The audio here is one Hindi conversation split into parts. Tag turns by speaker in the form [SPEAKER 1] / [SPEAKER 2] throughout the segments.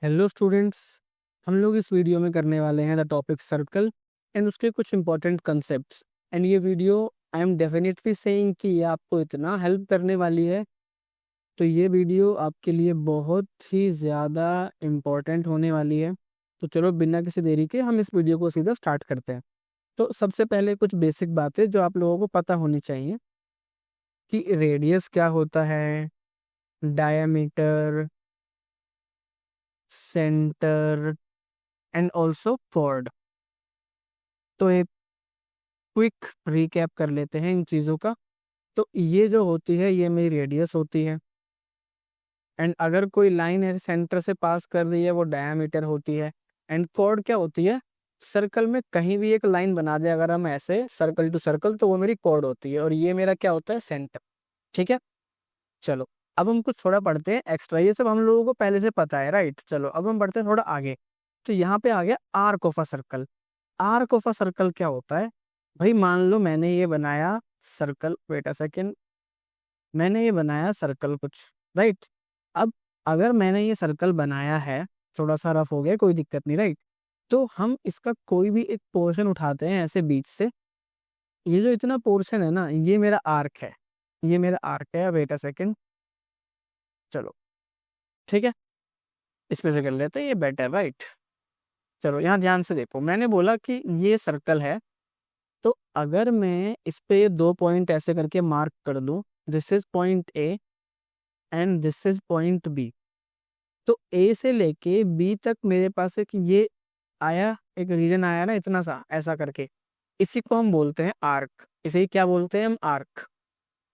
[SPEAKER 1] हेलो स्टूडेंट्स, हम लोग इस वीडियो में करने वाले हैं द टॉपिक सर्कल एंड उसके कुछ इंपॉर्टेंट कंसेप्ट्स। एंड ये video I am definitely saying कि ये आपको इतना हेल्प करने वाली है, तो ये वीडियो आपके लिए बहुत ही ज़्यादा इम्पोर्टेंट होने वाली है। तो चलो बिना किसी देरी के हम इस वीडियो को सीधा स्टार्ट करते हैं। तो सबसे पहले कुछ बेसिक बातें जो आप लोगों को पता होनी चाहिए कि रेडियस क्या होता है, diameter, centre and also chord. तो एक क्विक रिकैप कर लेते हैं इन चीज़ों का। तो ये जो होती है ये मेरी रेडियस होती है, एंड अगर कोई लाइन है सेंटर से पास कर रही है वो डायमीटर होती है। एंड कॉर्ड क्या होती है, सर्कल में कहीं भी एक लाइन बना दे अगर हम ऐसे सर्कल टू सर्कल तो वो मेरी कॉर्ड होती है, और ये मेरा क्या होता है, सेंटर। ठीक है, चलो अब हम कुछ थोड़ा पढ़ते हैं एक्स्ट्रा। ये सब हम लोगों को पहले से पता है, राइट। चलो अब हम बढ़ते हैं थोड़ा आगे। तो यहाँ पे आ गया arc of a circle. Arc of a circle क्या होता है भाई, मान लो मैंने ये बनाया सर्कल, वेट अ सेकेंड, मैंने ये बनाया सर्कल कुछ, राइट। अब अगर मैंने ये सर्कल बनाया है, थोड़ा सा रफ हो गया, कोई दिक्कत नहीं, राइट। तो हम इसका कोई भी एक पोर्शन उठाते हैं ऐसे बीच से, ये जो इतना पोर्शन है ना ये मेरा आर्क है, ये मेरा आर्क है। वेट अ सेकेंड, चलो ठीक है, इस पे से कर लेते हैं, ये बेटर, राइट। चलो यहाँ ध्यान से देखो, मैंने बोला कि ये सर्कल है, तो अगर मैं इस पे दो पॉइंट ऐसे करके मार्क कर दूं, this is point A and this is point B, तो ए से लेके बी तक मेरे पास एक ये आया, एक रीजन आया ना इतना सा ऐसा करके, इसी को हम बोलते हैं आर्क। इसे ही क्या बोलते हैं हम, आर्क।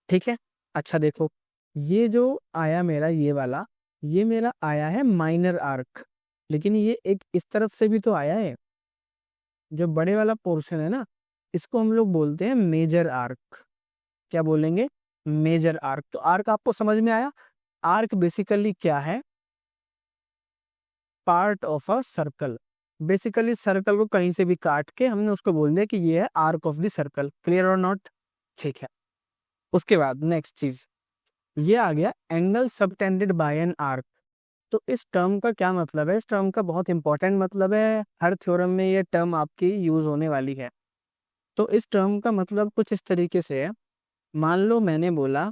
[SPEAKER 1] ठीक है, अच्छा देखो, ये जो आया मेरा ये वाला, ये मेरा आया है माइनर आर्क, लेकिन ये एक इस तरफ से भी तो आया है, जो बड़े वाला पोर्शन है ना इसको हम लोग बोलते हैं मेजर आर्क। क्या बोलेंगे, मेजर आर्क। तो आर्क आपको समझ में आया। आर्क बेसिकली क्या है, part of a circle. Basically circle को कहीं से भी काट के हमने उसको बोल दिया कि ये है arc of the circle. Clear और नॉट, ठीक है। उसके बाद नेक्स्ट चीज ये आ गया angle subtended bye an arc. तो इस टर्म का क्या मतलब है, इस टर्म का बहुत इंपॉर्टेंट मतलब है, हर थ्योरम में ये टर्म आपकी यूज होने वाली है। तो इस टर्म का मतलब कुछ इस तरीके से है, मान लो मैंने बोला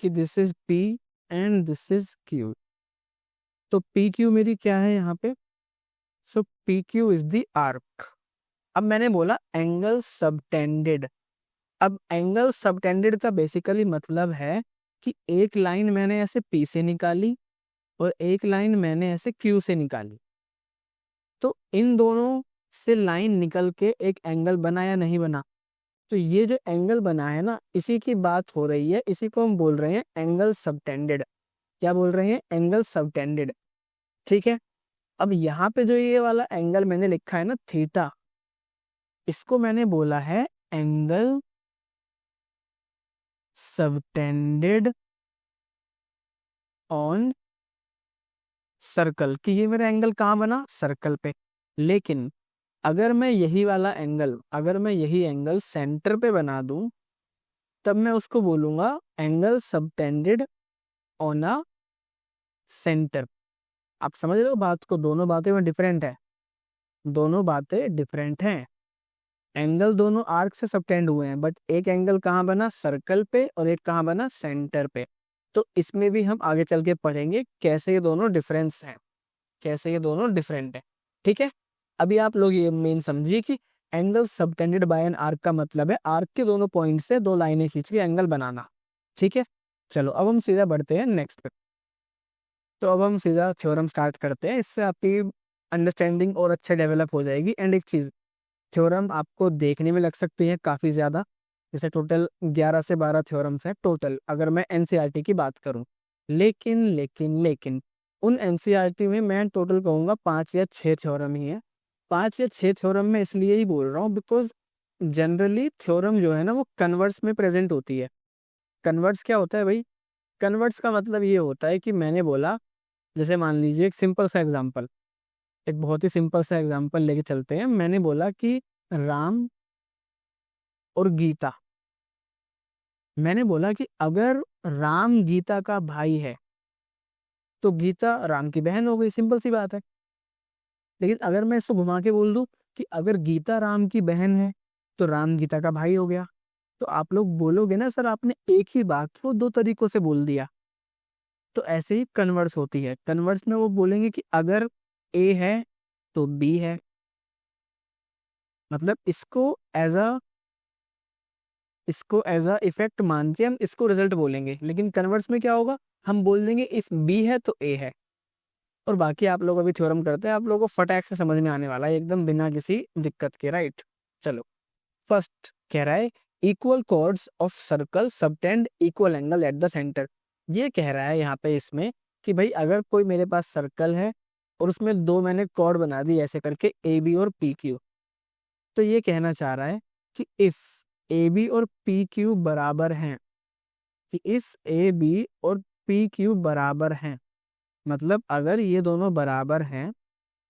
[SPEAKER 1] कि this is P and this is Q, तो पी क्यू मेरी क्या है यहाँ पे, so P Q is the arc. अब मैंने बोला एंगल सबटेंडेड। अब एंगल सबटेंडेड का बेसिकली मतलब है कि एक लाइन मैंने ऐसे पी से निकाली और एक लाइन मैंने ऐसे क्यू से निकाली, तो इन दोनों से लाइन निकल के एक एंगल बना या नहीं बना। तो ये जो एंगल बना है ना इसी की बात हो रही है, इसी को हम बोल रहे हैं एंगल सबटेंडेड। क्या बोल रहे हैं, एंगल सबटेंडेड। ठीक है, अब यहाँ पे जो ये वाला एंगल मैंने लिखा है ना थीटा, इसको मैंने बोला है एंगल सबटेंडेड ऑन सर्कल, कि ये मेरा एंगल कहाँ बना, सर्कल पे। लेकिन अगर मैं यही वाला एंगल, अगर मैं यही एंगल सेंटर पे बना दूं, तब मैं उसको बोलूंगा angle subtended on a centre. आप समझ रहे हो बात को, दोनों बातें में डिफरेंट है, दोनों बातें डिफरेंट हैं। एंगल दोनों आर्क से सबटेंड हुए हैं, बट एक एंगल कहाँ बना, सर्कल पे, और एक कहाँ बना, सेंटर पे। तो इसमें भी हम आगे चल के पढ़ेंगे कैसे ये दोनों डिफरेंस हैं, कैसे ये दोनों डिफरेंट है। ठीक है, अभी आप लोग ये मेन समझिए कि angle subtended bye an arc का मतलब है आर्क के दोनों पॉइंट से दो लाइनें खींच के एंगल बनाना। ठीक है, चलो अब हम सीधा बढ़ते हैं नेक्स्ट पे। तो अब हम सीधा थ्योरम स्टार्ट करते हैं, इससे आपकी अंडरस्टैंडिंग और अच्छे डेवलप हो जाएगी। एंड एक चीज, थ्योरम आपको देखने में लग सकती है काफी ज्यादा, जैसे टोटल 11 से 12 थ्योरम्स है टोटल अगर मैं एनसीईआरटी की बात करूं। लेकिन उन एनसीईआरटी में मैं टोटल कहूंगा 5 या 6 थ्योरम ही है। 5 या 6 थ्योरम में इसलिए ही बोल रहा हूँ बिकॉज जनरली थ्योरम जो है ना वो कन्वर्स में प्रेजेंट होती है। कन्वर्स क्या होता है भाई, कन्वर्स का मतलब ये होता है कि मैंने बोला, जैसे मान लीजिए एक सिंपल सा एग्जांपल, एक बहुत ही सिंपल सा एग्जांपल लेके चलते हैं। मैंने बोला कि राम और गीता, मैंने बोला कि अगर राम गीता का भाई है तो गीता राम की बहन हो गई, सिंपल सी बात है। लेकिन अगर मैं इसको घुमा के बोल दूं कि अगर गीता राम की बहन है तो राम गीता का भाई हो गया, तो आप लोग बोलोगे ना सर आपने एक ही बात को दो तरीकों से बोल दिया। तो ऐसे ही कन्वर्स होती है। कन्वर्स में वो बोलेंगे कि अगर ए है तो बी है, मतलब इसको एज अ इफेक्ट मान के हम इसको रिजल्ट बोलेंगे। लेकिन कन्वर्स में क्या होगा, हम बोल देंगे इफ बी है तो ए है। और बाकी आप लोग अभी थ्योरम करते हैं, आप लोगों को फटाक से समझ में आने वाला है एकदम बिना किसी दिक्कत के, राइट। चलो, फर्स्ट कह रहा है equal chords of circle subtend equal angle at the centre. ये कह रहा है यहाँ पे इसमें कि भाई अगर कोई मेरे पास सर्कल है और उसमें दो मैंने कॉर्ड बना दी ऐसे करके ए बी और पी क्यू, तो ये कहना चाह रहा है कि इस ए बी और पी क्यू बराबर हैं, कि इस ए बी और पी क्यू बराबर हैं, मतलब अगर ये दोनों बराबर हैं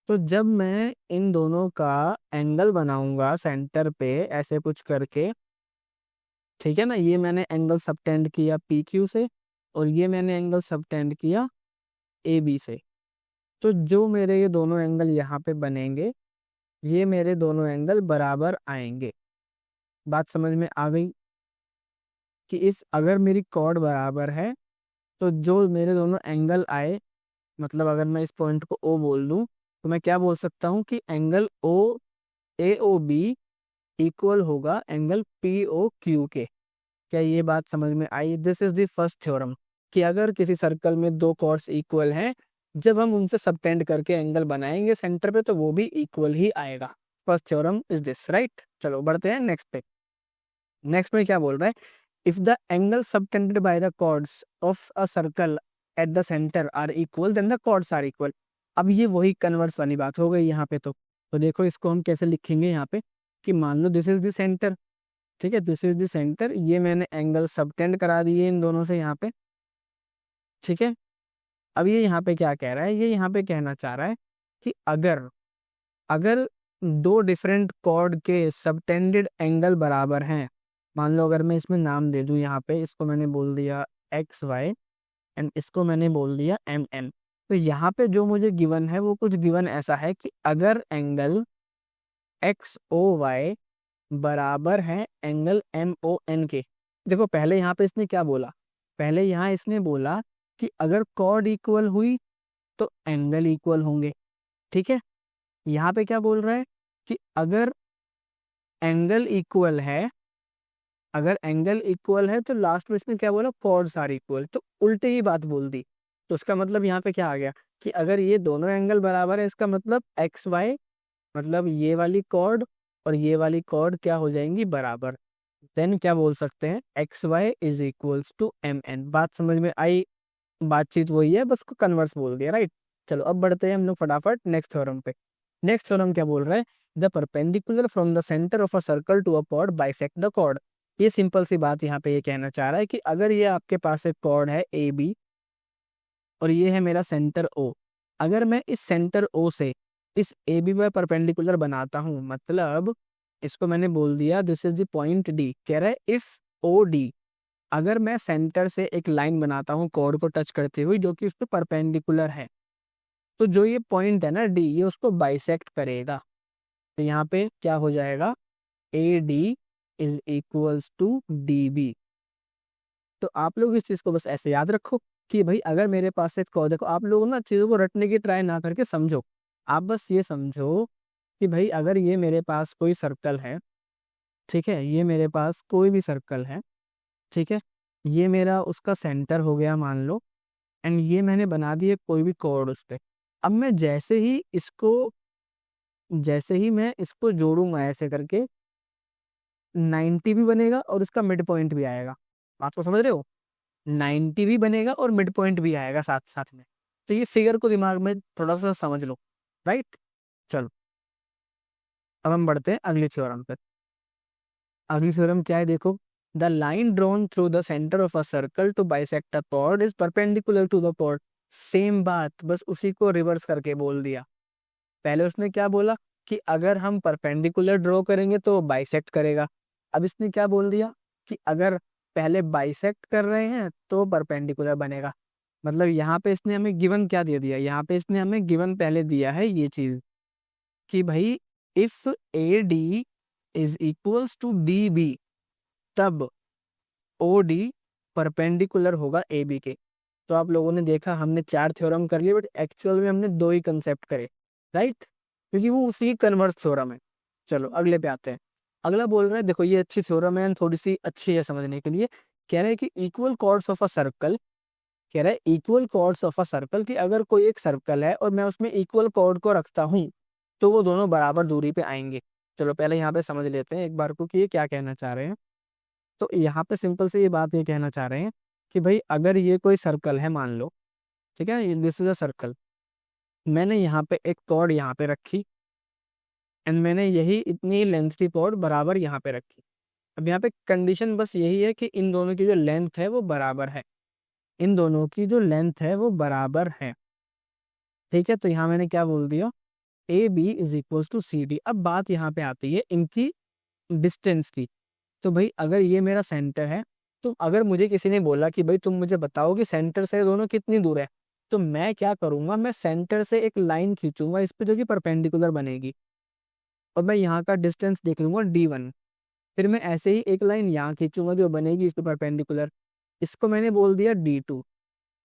[SPEAKER 1] तो जब मैं इन दोनों का एंगल बनाऊंगा सेंटर पे ऐसे कुछ करके, ठीक है ना, ये मैंने एंगल सबटेंड किया पी क्यू से और ये मैंने एंगल सबटेंड किया ए बी से, तो जो मेरे ये दोनों एंगल यहाँ पे बनेंगे ये मेरे दोनों एंगल बराबर आएंगे। बात समझ में आ गई कि इस अगर मेरी कॉर्ड बराबर है तो जो मेरे दोनों एंगल आए, मतलब अगर मैं इस पॉइंट को ओ बोल दूं तो मैं क्या बोल सकता हूँ कि angle O A O B equal होगा एंगल पी ओ क्यू के। क्या ये बात समझ में आई? This is the first theorem कि अगर किसी सर्कल में दो कॉर्ड्स इक्वल हैं, जब हम उनसे सबटेंड करके एंगल बनाएंगे सेंटर पे तो वो भी इक्वल ही आएगा। First theorem is this, right. चलो बढ़ते हैं नेक्स्ट पे। नेक्स्ट में क्या बोल रहा है, if the angle subtended by the chords of a circle at the centre are equal then the chords are equal. अब ये वही कन्वर्स वाली बात हो गई यहाँ पे। तो देखो इसको हम कैसे लिखेंगे यहाँ पे कि मान लो दिस इज द सेंटर, ठीक है, दिस इज द सेंटर, ये मैंने एंगल सबटेंड करा दिए इन दोनों से यहाँ पे, ठीक है। अब ये यहाँ पे क्या कह रहा है, ये यहाँ पे कहना चाह रहा है कि अगर अगर दो डिफरेंट कॉर्ड के सबटेंडेड एंगल बराबर हैं, मान लो अगर मैं इसमें नाम दे दूं यहाँ पे, इसको मैंने बोल दिया एक्स वाई एंड इसको मैंने बोल दिया एम एन, तो यहाँ पे जो मुझे गिवन है वो कुछ गिवन ऐसा है कि अगर एंगल एक्स ओ वाई बराबर है एंगल एम ओ एन के। देखो पहले यहाँ पे इसने क्या बोला, पहले यहाँ इसने बोला कि अगर कॉर्ड इक्वल हुई तो एंगल इक्वल होंगे, ठीक है। यहाँ पे क्या बोल रहा है कि अगर एंगल इक्वल है, अगर एंगल इक्वल है तो लास्ट में इसने क्या बोला, कॉर्ड्स आर इक्वल, तो उल्टे ही बात बोल दी। तो उसका मतलब यहाँ पे क्या आ गया कि अगर ये दोनों एंगल बराबर है इसका मतलब एक्स वाई, मतलब ये वाली कॉर्ड और ये वाली कॉर्ड क्या हो जाएंगी, बराबर। देन क्या बोल सकते हैं, X Y is equals to M N. बात समझ में आई? बातचीत वही है, बस को कन्वर्स बोल दिया, राइट। चलो अब बढ़ते हैं हम लोग फटाफट नेक्स्ट थ्योरम पे। नेक्स्ट थ्योरम क्या बोल रहा है, the perpendicular from the centre of a circle to a chord bisect the chord. ये सिंपल सी बात यहाँ पे ये कहना चाह रहा है कि अगर ये आपके पास एक कॉर्ड है ए बी और ये है मेरा सेंटर ओ, अगर मैं इस सेंटर ओ से इस ए बी पर परपेंडिकुलर बनाता हूँ, मतलब इसको मैंने बोल दिया this is the point D, कह रहा है इफ ओ डी, अगर मैं सेंटर से एक लाइन बनाता हूँ कॉर्ड को टच करते हुए जो कि उस पर परपेंडिकुलर है, तो जो ये पॉइंट है ना डी, ये उसको बाइसेक्ट करेगा। तो यहाँ पे क्या हो जाएगा, A D is equals to D B. तो आप लोग इस चीज को बस ऐसे याद रखो कि भाई अगर मेरे पास एक कॉर्ड, देखो आप लोग ना चीजों को रटने की ट्राई ना करके समझो, आप बस ये समझो कि भाई अगर ये मेरे पास कोई सर्कल है, ठीक है, ये मेरे पास कोई भी सर्कल है, ठीक है, ये मेरा उसका सेंटर हो गया मान लो, एंड ये मैंने बना दिए कोई भी कॉर्ड उस पे। अब मैं जैसे ही मैं इसको जोड़ूंगा ऐसे करके, 90 भी बनेगा और इसका मिड पॉइंट भी आएगा। बात को समझ रहे हो, 90 भी बनेगा और मिड पॉइंट भी आएगा साथ साथ में। तो ये फिगर को दिमाग में थोड़ा सा समझ लो, राइट। चलो अब हम बढ़ते हैं अगली थ्योरम पे। अगली थ्योरम क्या है, देखो, the line drawn through the centre of a circle to bisect a chord is perpendicular to the chord. Same बात, बस उसी को रिवर्स करके बोल दिया। पहले उसने क्या बोला कि अगर हम परपेंडिकुलर ड्रॉ करेंगे तो बाइसेक्ट करेगा। अब इसने क्या बोल दिया कि अगर पहले बाइसेक्ट कर रहे हैं तो परपेंडिकुलर बनेगा। मतलब यहाँ पे इसने हमें गिवन क्या दे दिया, यहाँ पे इसने हमें गिवन पहले दिया है ये चीज, कि भाई if A D is equals to D B, तब ओ डी परपेंडिकुलर होगा ए बी के। तो आप लोगों ने देखा हमने 4 थ्योरम कर लिए, बट एक्चुअल में हमने 2 ही कंसेप्ट करे, राइट, क्योंकि वो उसी कन्वर्स थ्योरम है। चलो अगले पे आते हैं। अगला बोल रहा है, देखो ये अच्छी थ्योरम है, थोड़ी सी अच्छी है समझने के लिए। कह रहा है कि equal chords of a circle, कह रहा है equal chords of a circle, कि अगर कोई एक सर्कल है और मैं उसमें इक्वल कॉर्ड को रखता हूँ तो वो दोनों बराबर दूरी पे आएंगे। चलो पहले यहाँ पे समझ लेते हैं एक बार को कि ये क्या कहना चाह रहे हैं। तो यहाँ पे सिंपल से ये बात ये कहना चाह रहे हैं कि भाई अगर ये कोई सर्कल है, मान लो, ठीक है, दिस इज अ सर्कल, मैंने यहाँ पे एक कॉर्ड यहाँ पे रखी, एंड मैंने यही इतनी लेंथ की कॉर्ड बराबर यहाँ पे रखी। अब यहाँ पे कंडीशन बस यही है कि इन दोनों की जो लेंथ है वो बराबर है, इन दोनों की जो लेंथ है वो बराबर है, ठीक है। तो यहाँ मैंने क्या बोल दिया, A B is equal to C D. अब बात यहाँ पे आती है इनकी डिस्टेंस की। तो भाई अगर ये मेरा सेंटर है, तो अगर मुझे किसी ने बोला कि भाई तुम मुझे बताओ कि सेंटर से दोनों कितनी दूर है, तो मैं क्या करूंगा, मैं सेंटर से एक लाइन खींचूंगा इस पे जो कि परपेंडिकुलर बनेगी, और मैं यहाँ का डिस्टेंस देख लूंगा D1। फिर मैं ऐसे ही एक लाइन यहाँ खींचूंगा जो बनेगी इस पे परपेंडिकुलर, इसको मैंने बोल दिया D2।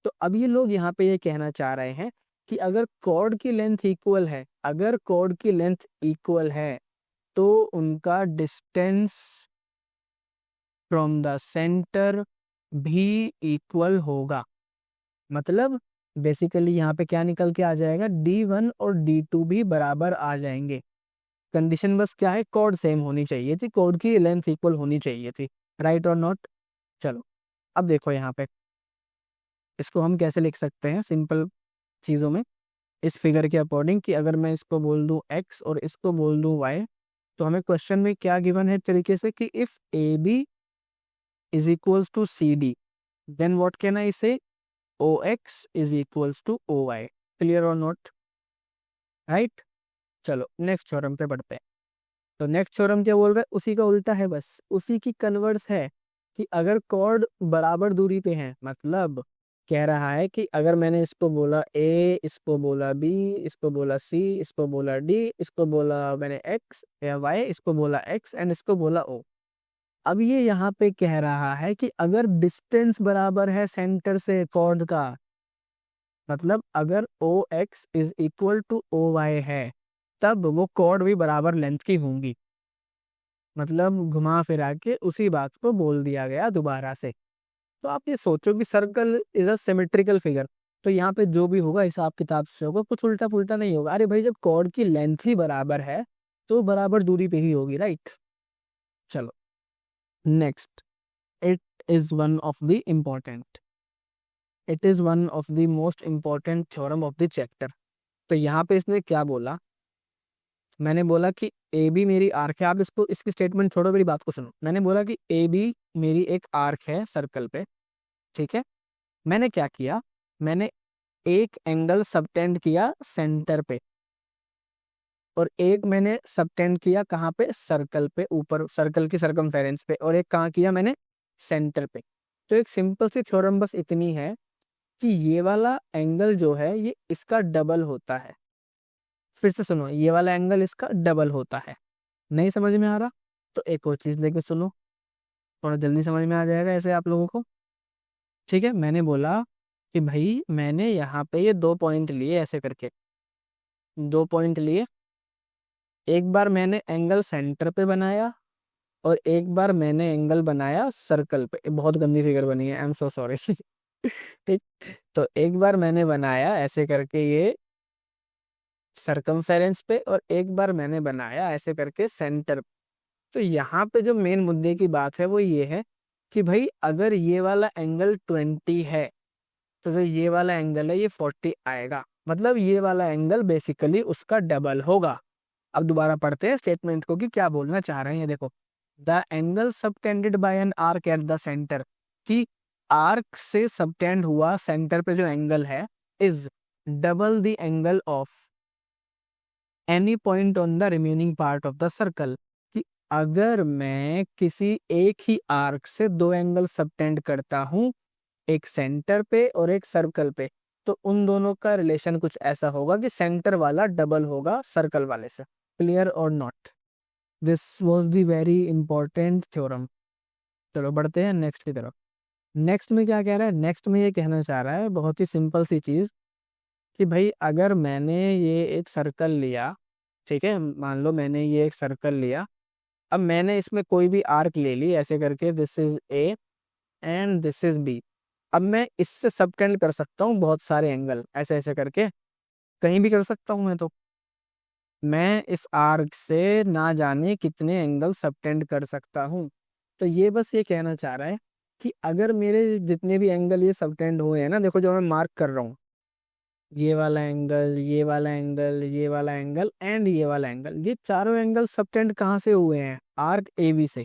[SPEAKER 1] तो अब ये लोग यहाँ पे ये कहना चाह रहे हैं कि अगर कॉर्ड की लेंथ इक्वल है, अगर कॉर्ड की लेंथ इक्वल है, तो उनका डिस्टेंस फ्रॉम द सेंटर भी इक्वल होगा। मतलब बेसिकली यहाँ पे क्या निकल के आ जाएगा, D1 और D2 भी बराबर आ जाएंगे। कंडीशन बस क्या है, कॉर्ड सेम होनी चाहिए थी, कॉर्ड की लेंथ इक्वल होनी चाहिए थी, राइट और नॉट। चलो अब देखो यहाँ पे इसको हम कैसे लिख सकते हैं सिंपल चीज़ों में, इस फिगर के अकॉर्डिंग, कि अगर मैं इसको बोल दूं x और इसको बोल दूं y, तो हमें क्वेश्चन में क्या गिवन है तरीके से कि if A B is equals to C D, then what can I say, O X is equals to O Y. Clear और नॉट, राइट। चलो नेक्स्ट थ्योरम पे बढ़ते हैं। तो नेक्स्ट थ्योरम क्या बोल रहा है, उसी का उल्टा है, बस उसी की कन्वर्स है, कि अगर कॉर्ड बराबर दूरी पे हैं, मतलब कह रहा है कि अगर मैंने इसको बोला ए, इसको बोला बी, इसको बोला सी, इसको बोला डी, इसको बोला मैंने एक्स या वाई, इसको बोला एक्स एंड इसको बोला ओ। अब ये यहाँ पे कह रहा है कि अगर डिस्टेंस बराबर है सेंटर से कॉर्ड का, मतलब अगर O X is equal to O Y है, तब वो कॉर्ड भी बराबर लेंथ की होंगी। मतलब घुमा फिरा के उसी बात को बोल दिया गया दोबारा से। तो आप ये सोचो कि circle is a symmetrical figure, तो यहाँ पे जो भी होगा हिसाब किताब से होगा, कुछ उल्टा पुल्टा नहीं होगा। अरे भाई जब कॉर्ड की लेंथ ही बराबर है तो बराबर दूरी पे ही होगी, राइट। चलो next, it is one of the important, it is one of the most important theorem of the chapter. तो यहाँ पे इसने क्या बोला, मैंने बोला कि ए बी मेरी आर्क है, आप इसको इसकी स्टेटमेंट छोड़ो, मेरी बात को सुनो। मैंने बोला कि ए बी मेरी एक आर्क है सर्कल पे, ठीक है। मैंने क्या किया, मैंने एक एंगल सबटेंड किया सेंटर पे, और एक मैंने सबटेंड किया कहाँ पे, सर्कल पे, ऊपर सर्कल की सरकमफेरेंस पे, और एक कहाँ किया मैंने, सेंटर पे। तो एक सिंपल सी थ्योरम बस इतनी है कि ये वाला एंगल जो है ये इसका डबल होता है। फिर से सुनो, ये वाला एंगल इसका डबल होता है। नहीं समझ में आ रहा तो एक और चीज लेके सुनो, थोड़ा जल्दी समझ में आ जाएगा ऐसे आप लोगों को, ठीक है। मैंने बोला कि भाई मैंने यहाँ पे ये 2 पॉइंट लिए, ऐसे करके 2 पॉइंट लिए, एक बार मैंने एंगल सेंटर पे बनाया और एक बार मैंने एंगल बनाया सर्कल पे। बहुत गंदी फिगर बनी है, आई एम सो सॉरी ठीक। तो एक बार मैंने बनाया ऐसे करके ये सरकमफेरेंस पे, और एक बार मैंने बनाया ऐसे करके सेंटर। तो यहाँ पे जो मेन मुद्दे की बात है वो ये है कि भाई अगर ये वाला एंगल 20 है, तो जो ये वाला एंगल है ये 40 आएगा, मतलब ये वाला एंगल बेसिकली उसका डबल होगा। अब दोबारा पढ़ते हैं स्टेटमेंट को कि क्या बोलना चाह रहे हैं। देखो, the angle subtended bye an arc eight the centre, कि आर्क से सबटेंड हुआ सेंटर पे जो एंगल है is double the angle of any point on the remaining part of the circle. कि अगर मैं किसी एक ही आर्क से 2 एंगल सबटेंड करता हूं, एक सेंटर पे और एक सर्कल पे, तो उन दोनों का रिलेशन कुछ ऐसा होगा कि सेंटर वाला डबल होगा सर्कल वाले से। क्लियर और not? This was the very important theorem. चलो बढ़ते हैं नेक्स्ट की तरफ। नेक्स्ट में क्या कह रहा है? नेक्स्ट में ये कहना चाह रहा है बहुत ही सिंपल सी चीज कि भाई अगर मैंने ये एक सर्कल लिया, ठीक है, मान लो मैंने ये एक सर्कल लिया, अब मैंने इसमें कोई भी आर्क ले ली ऐसे करके, this is A and this is B. अब मैं इससे सबटेंड कर सकता हूँ बहुत सारे एंगल, ऐसे ऐसे करके कहीं भी कर सकता हूँ। मैं इस आर्क से ना जाने कितने एंगल सबटेंड कर सकता हूँ। तो ये बस ये कहना चाह रहा है कि अगर मेरे जितने भी एंगल ये सबटेंड हुए हैं ना, देखो जो मैं मार्क कर रहा हूँ, ये वाला एंगल, ये वाला एंगल, ये वाला एंगल एंड ये वाला एंगल, ये चारों एंगल सबटेंड कहाँ से हुए हैं? आर्क ए बी से।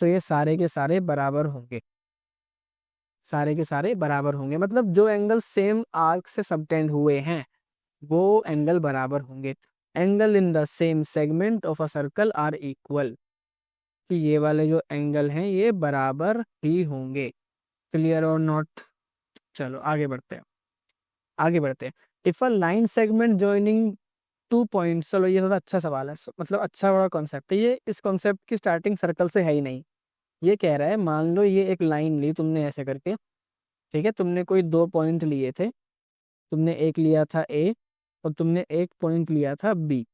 [SPEAKER 1] तो ये सारे के सारे बराबर होंगे, सारे के सारे बराबर होंगे, मतलब जो एंगल सेम आर्क से सबटेंड हुए हैं वो एंगल बराबर होंगे। Angle in the same segment of a circle are equal, कि ये वाले जो एंगल हैं ये बराबर ही होंगे। क्लियर और नॉट? चलो आगे बढ़ते हैं, आगे बढ़ते हैं। If a line segment joining two points, चलो ये थोड़ा अच्छा सवाल है, मतलब अच्छा बड़ा कॉन्सेप्ट है ये। इस कॉन्सेप्ट की स्टार्टिंग सर्कल से है ही नहीं। ये कह रहा है मान लो ये एक लाइन ली तुमने ऐसे करके, ठीक है, तुमने कोई दो पॉइंट लिए थे, तुमने एक लिया था ए और तुमने एक पॉइंट लिया था बी,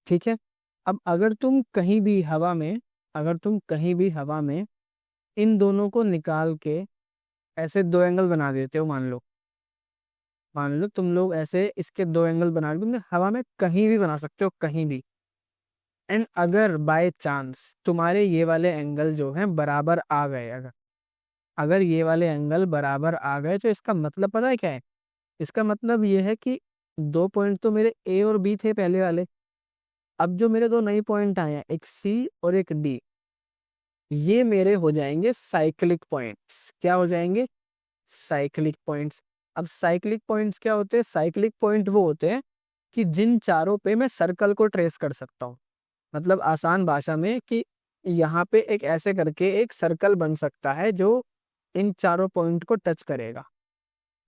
[SPEAKER 1] ठीक है। अब अगर तुम कहीं भी हवा में, अगर तुम कहीं भी हवा में इन दोनों को निकाल के ऐसे दो एंगल बना देते हो, मान लो तुम लोग ऐसे इसके दो एंगल बना के तुमने हवा में कहीं भी बना सकते हो, कहीं भी। एंड अगर बाय चांस तुम्हारे ये वाले एंगल जो हैं बराबर आ गए, अगर अगर ये वाले एंगल बराबर आ गए, तो इसका मतलब पता है क्या है? इसका मतलब ये है कि दो पॉइंट तो मेरे ए और बी थे पहले वाले, अब जो मेरे दो नए पॉइंट आए हैं, एक सी और एक डी, ये मेरे हो जाएंगे साइक्लिक पॉइंट्स। क्या हो जाएंगे? Cyclic points. अब साइक्लिक पॉइंट्स क्या होते हैं? साइक्लिक पॉइंट वो होते हैं कि जिन चारों पे मैं सर्कल को ट्रेस कर सकता हूँ, मतलब आसान भाषा में कि यहाँ पे एक ऐसे करके एक सर्कल बन सकता है जो इन चारों पॉइंट को टच करेगा,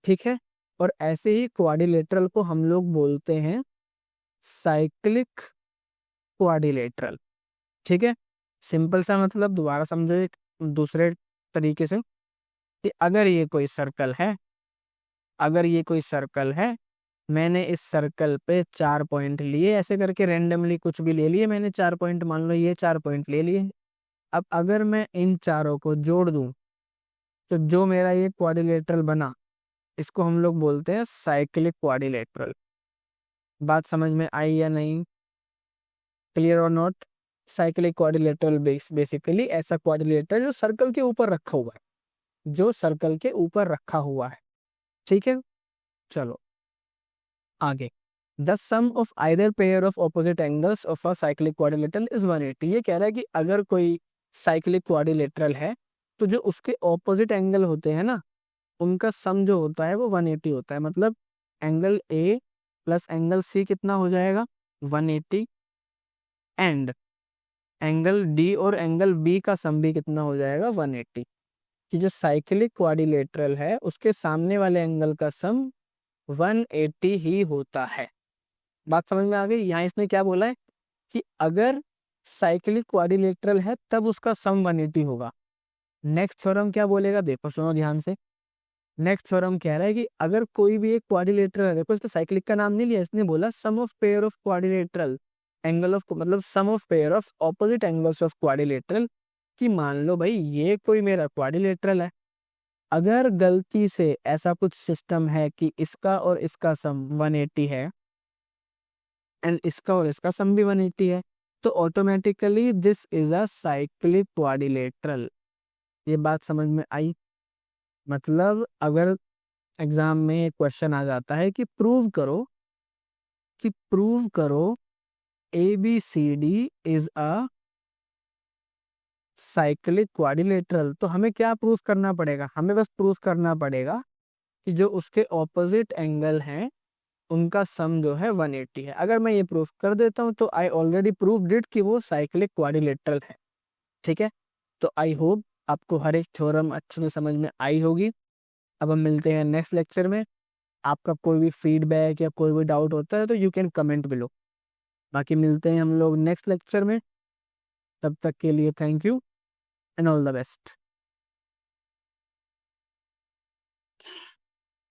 [SPEAKER 1] ठीक है। और ऐसे ही क्वाड्रिलेटरल को हम लोग बोलते हैं साइक्लिक क्वाड्रिलेटरल, ठीक है। सिंपल सा मतलब दोबारा समझो एक दूसरे तरीके से, कि अगर ये कोई सर्कल है, अगर ये कोई सर्कल है, मैंने इस सर्कल पे चार पॉइंट लिए ऐसे करके, रेंडमली कुछ भी ले लिए मैंने चार पॉइंट, मान लो ये चार पॉइंट ले लिए। अब अगर मैं इन चारों को जोड़ दूं तो जो मेरा ये क्वाड्रिलेटरल बना, इसको हम लोग बोलते हैं साइक्लिक क्वाड्रिलेटरल। बात समझ में आई या नहीं? क्लियर और नॉट? साइक्लिक क्वाड्रिलेटरल बेसिकली ऐसा क्वाड्रिलेटरल जो सर्कल के ऊपर रखा हुआ है, जो सर्कल के ऊपर रखा हुआ है, ठीक है। चलो आगे। The sum of either pair of opposite angles of a cyclic quadrilateral is 180। ये कह रहा है कि अगर कोई साइक्लिक क्वाड्रिलेटरल है तो जो उसके ऑपोजिट एंगल होते हैं ना, उनका सम जो होता है वो 180 होता है। मतलब angle A plus angle C कितना हो जाएगा? 180। एंड एंगल डी और एंगल बी का सम भी कितना हो जाएगा? 180। कि जो साइक्लिक क्वाड्रिलेटरल है उसके सामने वाले एंगल का सम 180 ही होता है। बात समझ में आ गई? यहाँ इसने क्या बोला है कि अगर साइक्लिक क्वाड्रिलेटरल है तब उसका सम 180 होगा। नेक्स्ट थ्योरम क्या बोलेगा, देखो सुनो ध्यान से। नेक्स्ट थ्योरम कह रहा है कि अगर कोई भी एक क्वाड्रिलेटरल है, देखो इसने साइक्लिक का नाम नहीं लिया, इसने बोला sum of pair of quadrilateral angle of, मतलब sum of pair of opposite angles of quadrilateral. कि मान लो भाई ये कोई मेरा क्वाड्रिलेटरल है, अगर गलती से ऐसा कुछ सिस्टम है कि इसका और इसका सम 180 है एंड इसका और इसका सम भी 180 है, तो automatically this is a cyclic quadrilateral. ये बात समझ में आई? मतलब अगर एग्जाम में क्वेश्चन आ जाता है कि प्रूव करो A B C D is a cyclic quadrilateral, तो हमें क्या प्रूफ करना पड़ेगा? हमें बस प्रूफ करना पड़ेगा कि जो उसके ऑपोजिट एंगल हैं उनका सम जो है 180 है। अगर मैं ये प्रूफ कर देता हूं तो आई ऑलरेडी प्रूव्ड इट कि वो साइक्लिक क्वाड्रिलेटरल है, ठीक है। तो आई होप आपको हर एक थ्योरम अच्छे से समझ में आई होगी। अब हम मिलते हैं नेक्स्ट लेक्चर में। आपका कोई भी फीडबैक या कोई भी डाउट होता है तो यू कैन कमेंट बिलो। बाकी मिलते हैं हम लोग नेक्स्ट लेक्चर में। तब तक के लिए thank you and all the best.